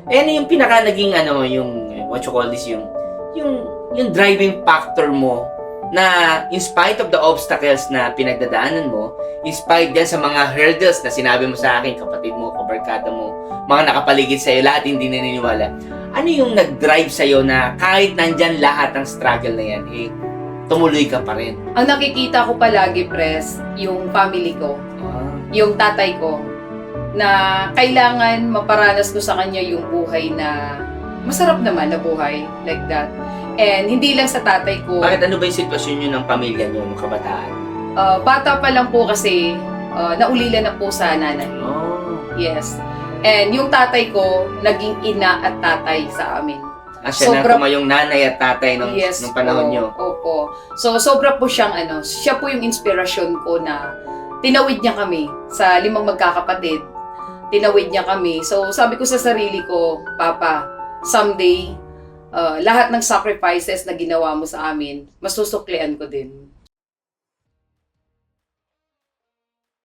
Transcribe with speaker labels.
Speaker 1: Eh, ano yung pinaka naging ano, yung what you call this, yung driving factor mo na in spite of the obstacles na pinagdadaanan mo, in spite din sa mga hurdles na sinabi mo sa akin, kapatid mo, kabarkada mo, mga nakapaligid sa'yo, lahat hindi naniniwala. Ano yung nag-drive sa'yo na kahit nandyan lahat ng struggle na yan, eh, tumuloy ka pa rin?
Speaker 2: Ang nakikita ko palagi, Pres, yung family ko, yung tatay ko, na kailangan maparanas ko sa kanya yung buhay na masarap naman na buhay, like that. And hindi lang sa tatay ko.
Speaker 1: Bakit ano ba yung sitwasyon nyo ng pamilya nyo, ng kabataan?
Speaker 2: Bata pa lang po kasi, naulila na po sa nanay.
Speaker 1: Oh.
Speaker 2: Yes. And yung tatay ko, naging ina at tatay sa amin.
Speaker 1: Siya na yung nanay at tatay nung panahon nyo.
Speaker 2: Opo. So, sobra po siyang siya po yung inspirasyon ko na tinawid niya kami sa 5 magkakapatid. Tinawid niya kami. So, sabi ko sa sarili ko, Papa, someday, lahat ng sacrifices na ginawa mo sa amin, masusuklian ko din.